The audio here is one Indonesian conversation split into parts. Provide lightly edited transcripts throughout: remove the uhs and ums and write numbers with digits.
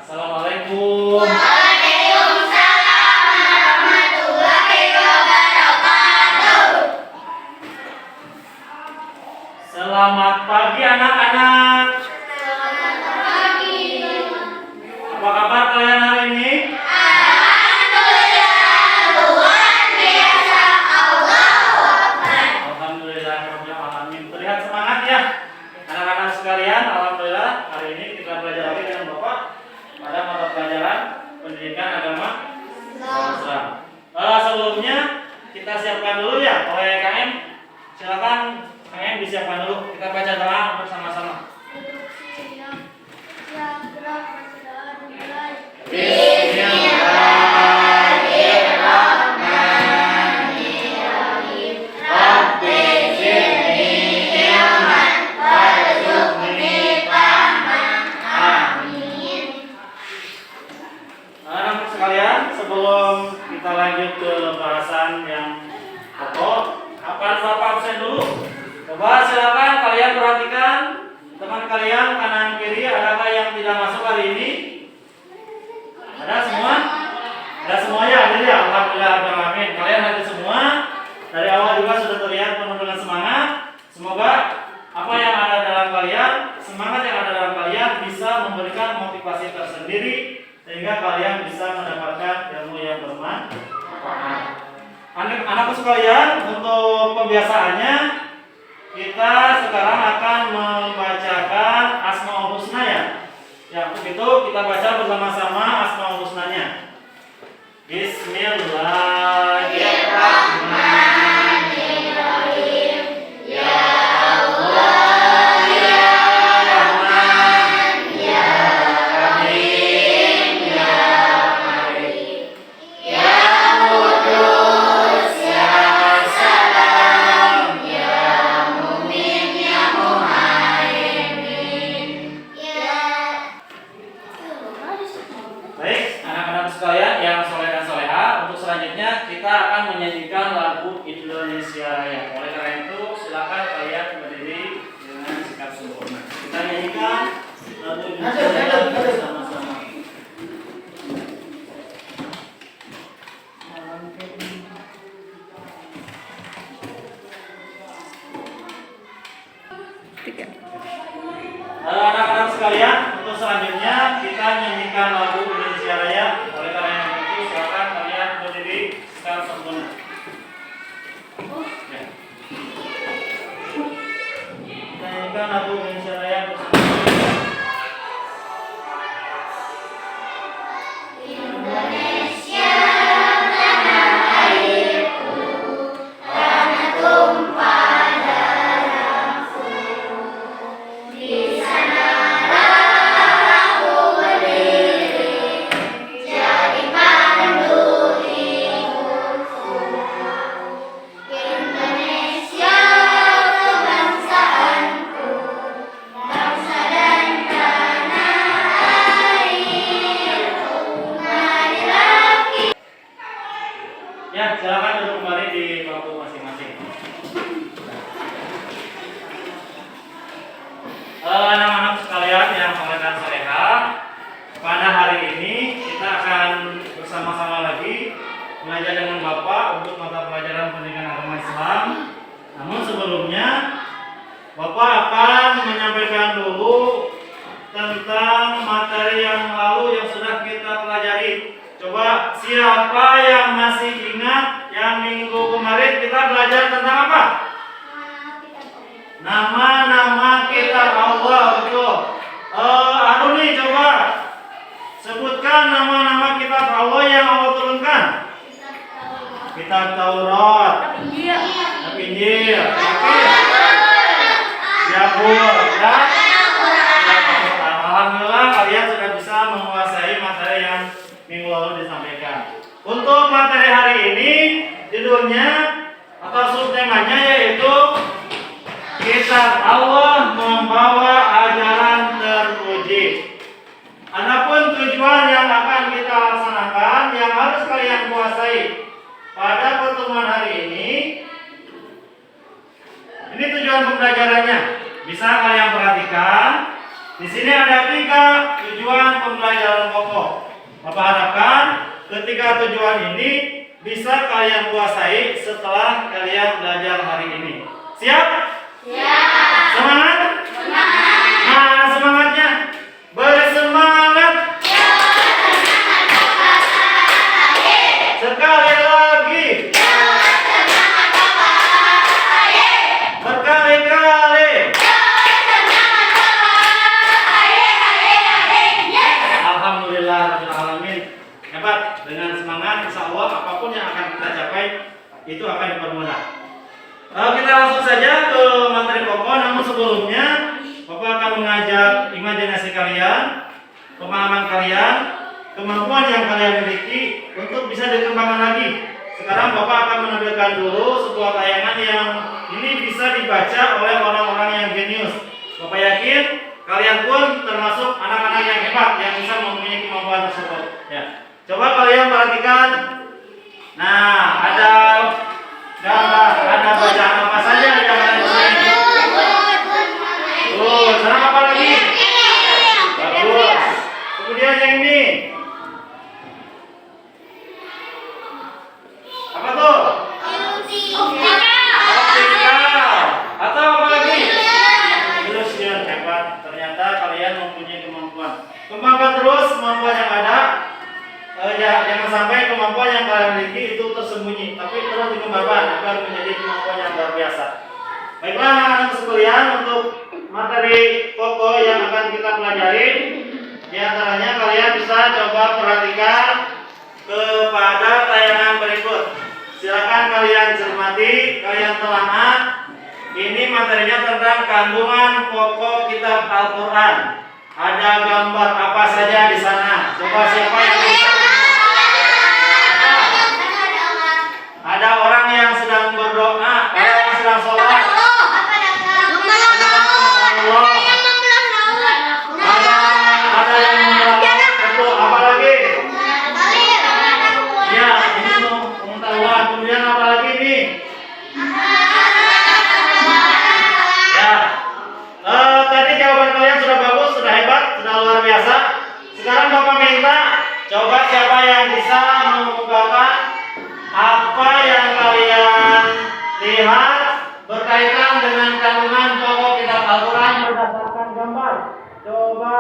Assalamualaikum. Waalaikumsalam warahmatullahi wabarakatuh. Selamat pagi anak-anak. Selamat pagi. Apa kabar kalian hari ini? Alhamdulillah, luar biasa. Allahu Akbar. Alhamdulillahirabbil alamin. Terlihat semangat ya anak-anak sekalian. Alhamdulillah hari ini kita belajar lagi dengan Bapak pada mata pelajaran pendidikan agama Islam. Sebelumnya kita siapkan dulu ya oleh KM. Silakan KM disiapkan dulu. Kita baca doa bersama-sama. Bismillahirrahmanirrahim. Rabbi zidni ilman warzuqni fahman. Amin. Anak-anak sekalian, sebelum kita lanjut ke bahasan yang pokok, hafal Bapak absen dulu. Coba silakan kalian perhatikan teman kalian kanan kiri, adakah yang tidak masuk hari ini? Ada semua? Ada semuanya, ada ya. Alhamdulillah, amin. Kalian hadir semua. Dari awal juga sudah terlihat penuh dengan semangat. Semoga apa yang ada dalam kalian, semangat yang ada dalam kalian bisa memberikan motivasi tersendiri sehingga kalian bisa mendapatkan ilmu yang bermanfaat. Anak-anakku sekalian, untuk pembiasaannya kita sekarang akan membacakan Asmaul Husna ya. Ya, untuk itu kita baca bersama-sama Asmaul Husnanya. Bismillahirrahmanirrahim. Ya Allah, ya Rahman, ya Rahim, ya Karim, ya Qudus, ya Salam, ya Mu'min, ya Muhaimin. Baik, anak-anak sekalian yang soleh dan soleha, untuk selanjutnya kita akan menyanyikan lagu Indonesia Raya. Oleh karena itu, silakan kalian berdiri dengan sikap sempurna. Kita nyanyikan lagu Indonesia Raya bersama-sama. Anak-anak sekalian, untuk selanjutnya kita nyanyikan lagu Indonesia Raya. Oleh karena itu, silakan kalian berdiri secara sempurna. Ya. Kita nyanyikan lagu Indonesia Raya bersama-sama. Indonesia tanah airku, tanah tumpah darahku. Di sanalah aku berdiri, jadi pandu hidupku. Indonesia kebangsaanku, bangsa dan tanah airku. Marilah kita. Ya, silakan duduk kembali di bangku masing-masing. Anak-anak sekalian yang soleh dan soleha, pada hari ini kita akan bersama-sama lagi belajar dengan Bapak untuk mata pelajaran pendidikan agama Islam. Namun sebelumnya, Bapak akan menyampaikan dulu tentang materi yang lalu yang sudah kita pelajari. Coba siapa yang masih ingat yang minggu kemarin kita belajar tentang apa? Nama-nama kitab Allah, betul. Nih coba sebutkan nama-nama kitab Allah yang Allah turunkan. Kitab Taurat, Injil, Zabur, dan Alhamdulillah kalian sudah bisa menguasai materi yang minggu lalu disampaikan. Untuk materi hari ini judulnya atau subtemanya yaitu Kitab Allah membawa ajaran terpuji. Adapun tujuan yang akan kita laksanakan yang harus kalian kuasai pada pertemuan hari ini tujuan pembelajarannya. Bisa kalian perhatikan Di sini ada 3 tujuan pembelajaran pokok. Bapak harapkan ketiga tujuan ini bisa kalian kuasai setelah kalian belajar hari ini. Siap? Siap. Semangat? Nah, semangatnya bersemangat. Sekali lagi. Berkali-kali. Alhamdulillah rabbil alamin. Hebat. Dengan semangat insya Allah apapun yang akan kita capai itu akan dipermudah. Kita langsung saja ke materi pokok. Namun sebelumnya Bapak akan mengajak imajinasi kalian, pemahaman kalian, kemampuan yang kalian miliki untuk bisa dikembangkan lagi. Sekarang Bapak akan menampilkan dulu sebuah tayangan yang ini bisa dibaca oleh orang-orang yang jenius. Bapak yakin kalian pun termasuk anak-anak yang hebat yang bisa mempunyai kemampuan tersebut. Ya, coba kalian perhatikan. Nah, ada gambar, ada bacaan apa saja yang kalian bisa. Sekarang apa lagi? Bagus. Kemudian yang ini. Apa tuh? Optikal. Atau apa lagi? Ilusion. Hebat. Ternyata kalian mempunyai kemampuan. Kembangkan terus kemampuan yang ada. Jangan sampai kemampuan yang kalian miliki itu tersembunyi, tapi terus dikembangkan agar menjadi kemampuan yang luar biasa. Baiklah anak-anak sekalian, untuk materi pokok yang akan kita pelajari, di antaranya kalian bisa coba perhatikan kepada tayangan berikut. Silakan kalian cermati, kalian telah. Ini materinya tentang kandungan pokok kitab Al-Quran. Ada gambar apa saja di sana? Coba siapa yang bisa? Ada orang yang sedang berdoa, ada yang sedang sholat. Ada yang membawa betul. Apa lagi? Ya, ini pengetahuan. Kemudian apa lagi nih? Ya, tadi jawaban kalian sudah bagus, sudah hebat, sudah luar biasa. Sekarang Bapak minta, coba siapa yang bisa mengemukakan apa yang kalian lihat berkaitan dengan kandungan pokok kitab Al-Quran berdasarkan gambar. Coba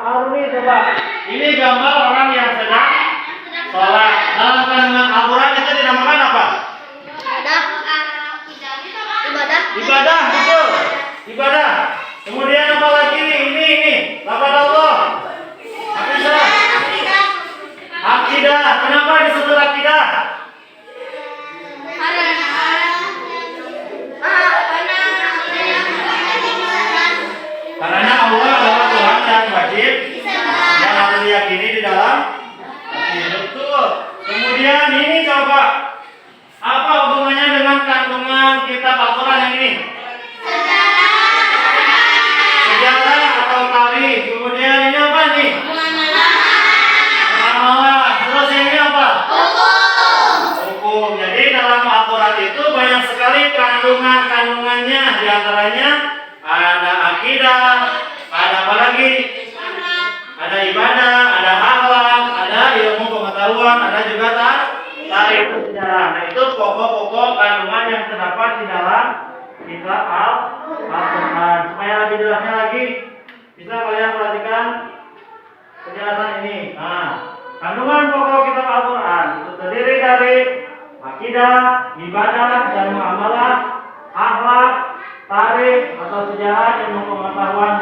Aruni, coba. Ini gambar orang yang sedang sholat. Dalam kandungan Al-Quran itu dinamakan apa? Ibadah, betul. Ibadah. Kemudian apa lagi nih? Ini. Lafaz Allah. Akidah. Akidah. Kenapa disebut akidah? Karena Allah adalah Tuhan yang wajib yang harus diyakini di dalam hati. Betul. Kemudian ini coba, apa hubungannya dengan kandungan kitab Al-Quran yang ini? Sejarah atau tarikh. Kemudian ini apa nih? Amalan. Terus ini apa? Hukum. Jadi dalam Al-Quran itu banyak sekali kandungannya. Di antaranya ada akidah, ada apa lagi? Ada ibadah, ada akhlak, ada ilmu pengetahuan, ada juga tarikh sejarah. Nah, itu pokok-pokok kandungan yang terdapat di dalam kitab Al-Quran. Supaya lebih jelasnya lagi, bisa kalian perhatikan penjelasan ini. Nah, kandungan pokok kitab Al-Quran itu terdiri dari akidah, ibadah, dan muamalah, akhlak, tarikh atau sejarah, ilmu pengetahuan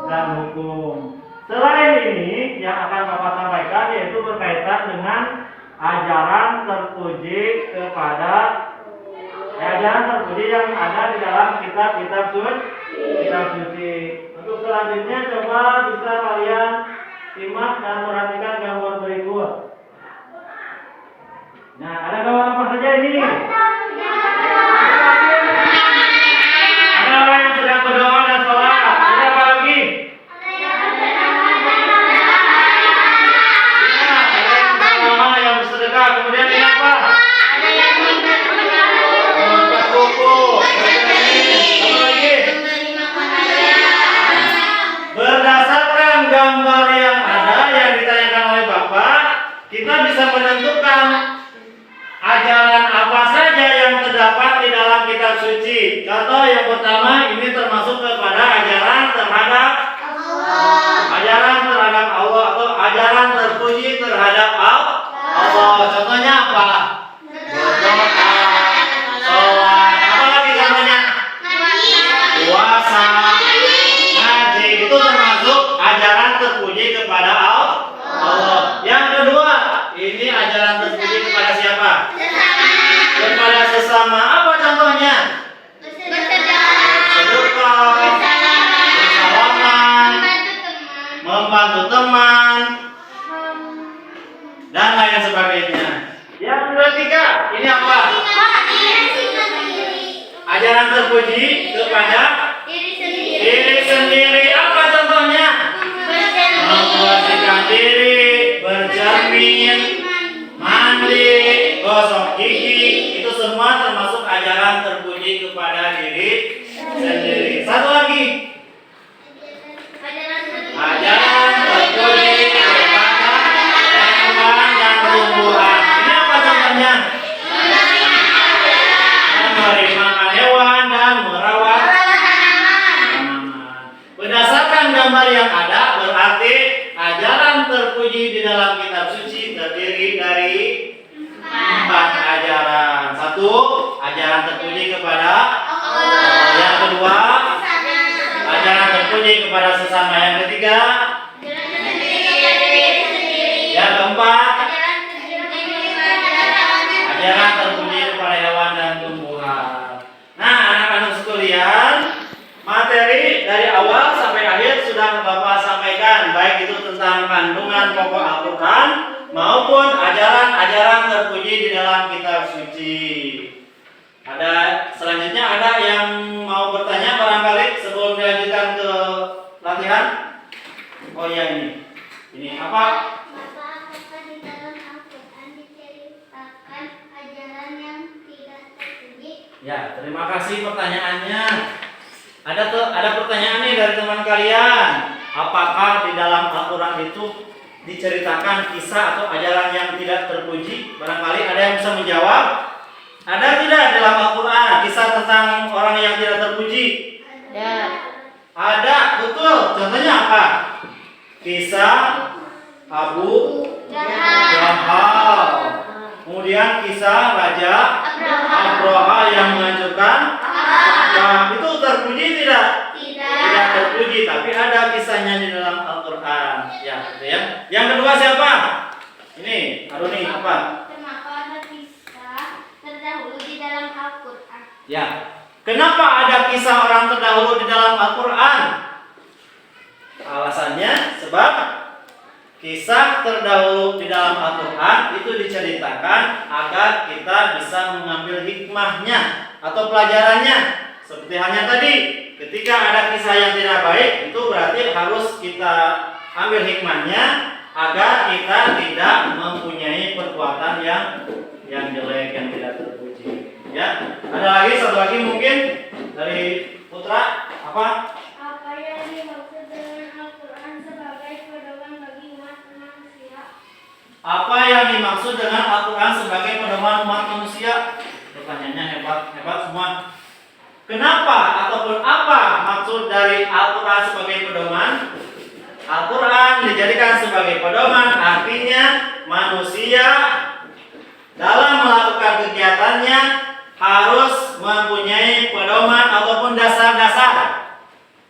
dan hukum. Selain ini yang akan Bapak sampaikan yaitu berkaitan dengan ajaran terpuji yang ada di dalam kitab-kitab suci. Untuk selanjutnya coba bisa kalian simak dan perhatikan gambar berikut. Nah, ada gambar apa saja ini? Ada orang yang sedang berdoa dan sholat. Ada apa lagi? Yang bersedekah. Kemudian ini apa? Membaca buku. Apa lagi? gambar yang ada yang ditanyakan oleh Bapak, kita bisa menentukan ajaran apa saja yang terdapat di dalam kitab suci. Contoh yang pertama, ini termasuk kepada ajaran terhadap Allah atau ajaran terpuji terhadap Allah. Contohnya apa? Berdoa, sholat, apa lagi contohnya? Puasa, ngaji, itu termasuk ajaran terpuji kepada Allah. Yang kedua, ini ajaran terpuji kepada siapa? Kepada sesama. Apa contohnya? Bersedekah, bersalaman, membantu teman, dan lain sebagainya. Yang ketiga, ini apa? Ajaran terpuji kepada diri sendiri. Apa contohnya? Membersihkan diri, bercermin, mandi, gosok gigi. Itu semua termasuk ajaran terpuji kepada diri sendiri. Satu lagi, ajaran terpuji kepada hewan dan tumbuhan. Ini apa contohnya? Memberi makan hewan dan merawat tanaman. Berdasarkan gambar yang ada, berarti ajaran terpuji di dalam kitab suci terdiri dari 4 ajaran. Satu, ajaran terpuji kepada Allah. Yang kedua, ajaran terpuji kepada sesama. Yang ketiga, yang keempat, ajaran terpuji kepada hewan dan tumbuhan. Nah, anak-anak sekalian, materi dari awal sampai akhir sudah Bapak sampaikan, baik itu tentang kandungan pokok Al-Quran maupun ajaran-ajaran terpuji di dalam kitab suci. Selanjutnya ada yang mau bertanya barangkali sebelum dilanjutkan ke latihan? Oh iya, ini apa? Apakah di dalam Al-Quran diceritakan ajaran yang tidak terpuji? Ya, terima kasih pertanyaannya. Ada pertanyaan nih dari teman kalian. Apakah di dalam Al-Quran itu diceritakan kisah atau ajaran yang tidak terpuji? Barangkali ada yang bisa menjawab. Ada tidak dalam Al-Quran kisah tentang orang yang tidak terpuji? Ada, betul. Contohnya apa? Kisah Abu Jahal. Kemudian kisah Raja Abraha yang menghancurkan. Nah, itu terpuji tidak? Tidak terpuji, tapi ada kisahnya di dalam Al-Quran. Ya, gitu ya. Yang kedua siapa? Ini, Aruni, apa? Kenapa ada kisah terdahulu di dalam Al-Quran? Ya, kenapa ada kisah orang terdahulu di dalam Al-Quran? Alasannya sebab kisah terdahulu di dalam Al-Quran itu diceritakan agar kita bisa mengambil hikmahnya atau pelajarannya. Seperti halnya tadi, ketika ada kisah yang tidak baik, itu berarti harus kita ambil hikmahnya agar kita tidak mempunyai perbuatan yang jelek, yang tidak terpuji. Ya, ada lagi satu lagi mungkin dari Putra, apa? Apa yang dimaksud dengan Al-Quran sebagai pedoman bagi umat manusia? Apa yang dimaksud dengan Al-Quran sebagai pedoman umat manusia? Pertanyaannya hebat semua. Kenapa ataupun apa maksud dari Al-Quran sebagai pedoman? Al-Quran dijadikan sebagai pedoman, artinya manusia dalam melakukan kegiatannya harus mempunyai pedoman ataupun dasar-dasar,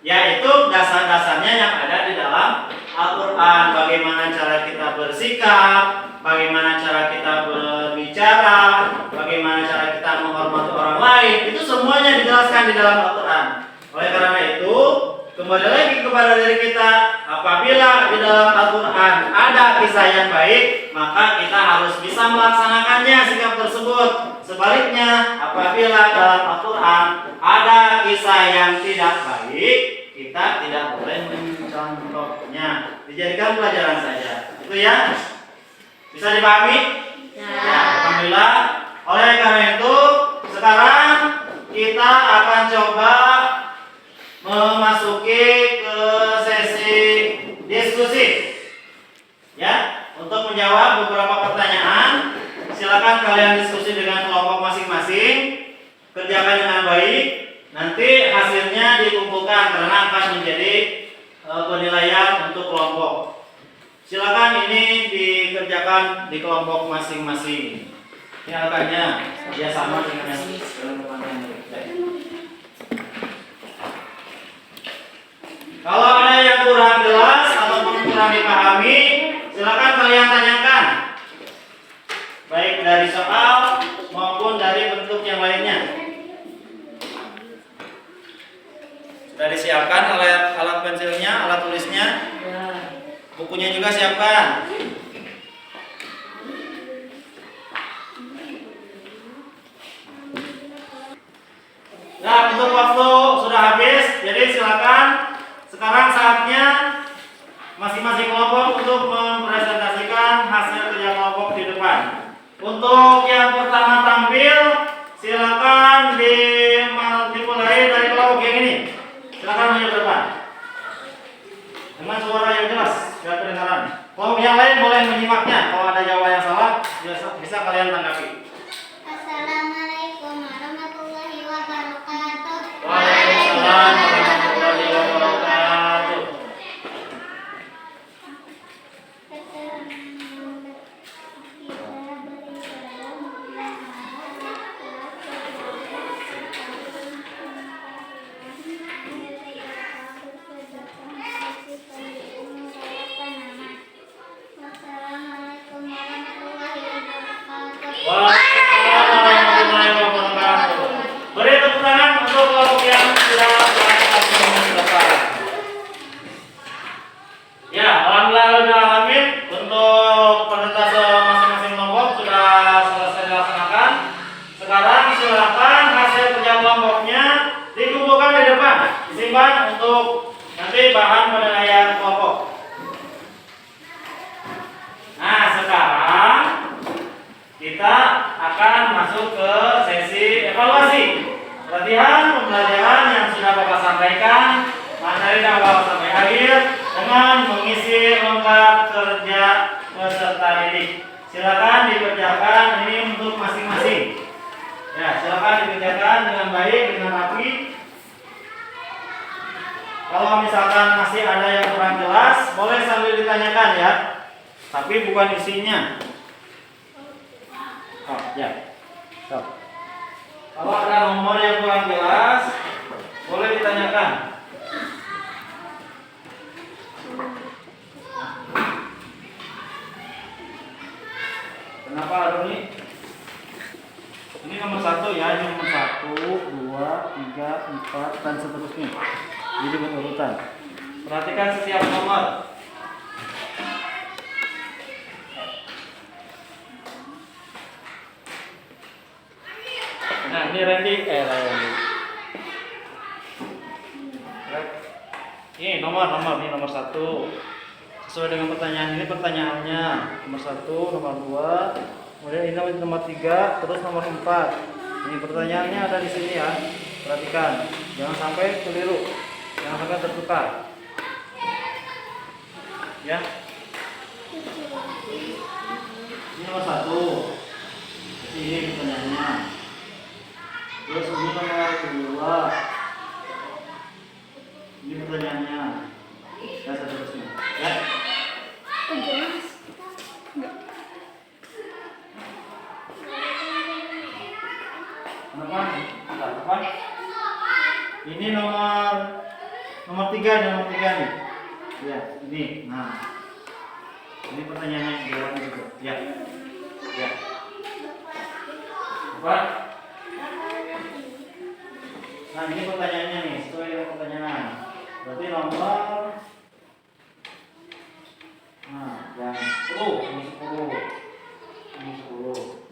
yaitu dasar-dasarnya yang ada di dalam Al-Quran. Bagaimana cara kita bersikap, bagaimana cara kita berbicara, bagaimana cara kita menghormati orang lain, itu semuanya dijelaskan di dalam Al-Quran. Oleh karena itu, kembali lagi kepada diri kita, apabila di dalam Al-Quran ada kisah yang baik, maka kita harus bisa melaksanakannya sikap tersebut. Sebaliknya, apabila dalam Al-Quran ada kisah yang tidak baik, kita tidak boleh mencontohnya. Dijadikan pelajaran saja. Itu ya. Bisa dipahami? Ya, alhamdulillah. Oleh karena itu, sekarang kita akan coba memasuki ke sesi diskusi. diskusi. Ya, untuk menjawab beberapa pertanyaan, silakan kalian diskusi dengan kelompok masing-masing. Kerjakan dengan baik. Nanti hasilnya dikumpulkan karena akan menjadi penilaian untuk kelompok. Silakan ini dikerjakan di kelompok masing-masing. Ini alatnya dia sama dengan yang dalam pertanyaan ini. Kalau ada yang kurang jelas ataupun kurang dipahami, silakan kalian tanyakan. Baik dari soal maupun dari bentuk yang lainnya. Sudah disiapkan alat pensilnya, alat tulisnya? Bukunya juga siapkan. Nah, untuk waktu sudah habis, jadi silakan sekarang saatnya masing-masing kelompok untuk mempresentasikan hasil kerja kelompok di depan. Untuk yang pertama tampil, silakan dimulai dari kelompok yang ini. Silakan maju ke depan. Dengan suara yang jelas, biar kedengaran. Kelompok yang lain boleh menyimaknya. Kalau ada jawaban yang salah, bisa kalian tanggapi. Assalamualaikum warahmatullahi wabarakatuh. Waalaikumsalam warahmatullahi wabarakatuh. Wassalamualaikum warahmatullahi wabarakatuh. Waalaikumsalam warahmatullahi wabarakatuh. Beri tepuk tangan untuk kelompok yang sudah melakukan depan. Ya, alhamdulillah untuk presentase masing-masing kelompok sudah selesai dilaksanakan. Sekarang silakan hasil kerja kelompoknya dikumpulkan di depan, disimpan untuk nanti bahan penilaian kelompok. Nah, sekarang kita akan masuk ke sesi evaluasi. Latihan pembelajaran yang sudah Bapak sampaikan materi dari awal sampai akhir dengan mengisi lengkap kerja peserta didik. Silakan dikerjakan ini untuk masing-masing. Ya, silakan dikerjakan dengan baik, dengan rapi. Kalau misalkan masih ada yang kurang jelas, boleh sambil ditanyakan ya. Tapi bukan isinya. Oh, ya. Stop. Kalau ada nomor yang kurang jelas, boleh ditanyakan. Kenapa Aruni? Ini nomor 1 ya, ini nomor 1, 2, 3, 4, dan seterusnya. Jadi berurutan. Perhatikan setiap nomor. Nah, ini Randy. Ini nomor ini nomor 1. Sesuai dengan pertanyaan ini pertanyaannya. Nomor 1, nomor 2, kemudian ini nomor 3, terus nomor 4. Ini pertanyaannya ada di sini ya. Perhatikan, jangan sampai keliru. Jangan sampai tertukar. Ya. Ini nomor 1. Ini pertanyaannya. Terus ini nomor 2. Ini pertanyaannya. Dan seterusnya. Ya. Kenapa? Ini nomor 3 nih. Ya, ini. Nah. Ini pertanyaannya jawabannya juga. Ya. Ya. Apa? Nah, ini pertanyaannya nih, sesuai dengan pertanyaan. Berarti nomor yang 10, ini 10. Ini 10.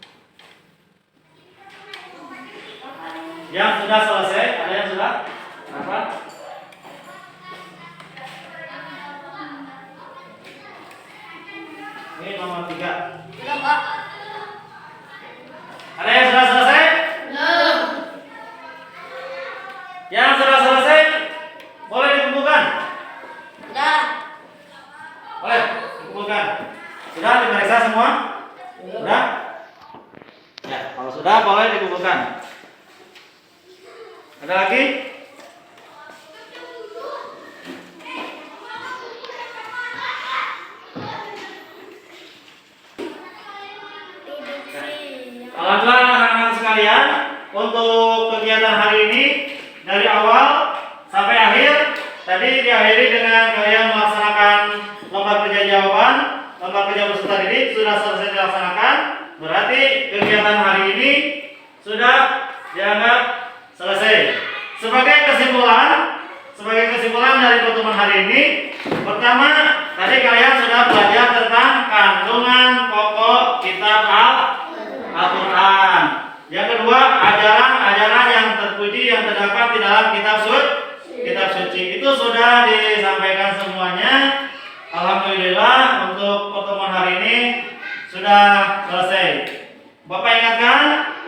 Yang sudah selesai, ada yang sudah? Apa? Ini nomor 3. Belum, Pak. Ada yang sudah selesai? Belum. Yang sudah selesai boleh dikumpulkan. Udah. dikumpulkan. Sudah diperiksa semua? Sudah? Ya, kalau sudah boleh dikumpulkan. Ada lagi? Alhamdulillah anak-anak sekalian, untuk kegiatan hari ini dari awal sampai akhir tadi diakhiri dengan kalian melaksanakan lomba kerja jawaban, lomba kerja peserta didik sudah selesai dilaksanakan. Berarti kegiatan hari ini sudah dianggap selesai. Sebagai kesimpulan dari pertemuan hari ini, pertama tadi kalian sudah belajar tentang kandungan pokok kitab Al-Quran. Yang kedua, ajaran yang terpuji yang terdapat di dalam kitab suci itu sudah disampaikan semuanya. Alhamdulillah untuk pertemuan hari ini sudah selesai. Bapak ingatkan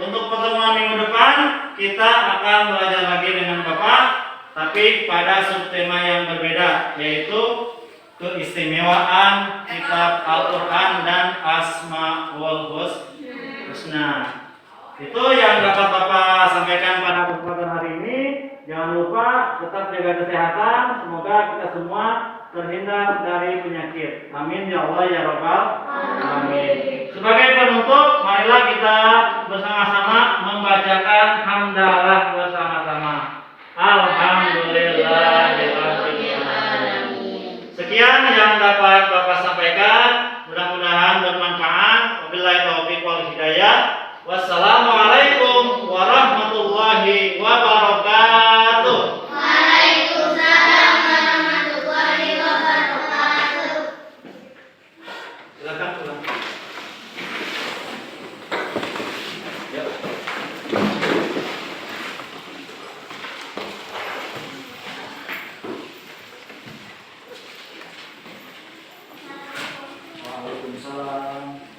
untuk pertemuan minggu depan kita akan belajar lagi dengan Bapak, tapi pada subtema yang berbeda, yaitu keistimewaan kitab Al-Quran dan Asmaul Husna. Itu yang dapat Bapak sampaikan pada kesempatan hari ini. Jangan lupa tetap jaga kesehatan. Semoga kita semua terhindar dari penyakit. Amin ya Allah ya Rabbal Alamin. Sebagai penutup, marilah kita bersama-sama membacakan hamdalah bersama-sama. Alhamdulillahirrahmanirrahim. Sekian yang dapat Bapak sampaikan. Mudah-mudahan bermanfaat. Wabillahi taufiq wal hidayah. Wassalamualaikum warahmatullahi wabarakatuh. Waalaikumsalam warahmatullahi wabarakatuh. Silakan pulang. Ya. Waalaikumsalam.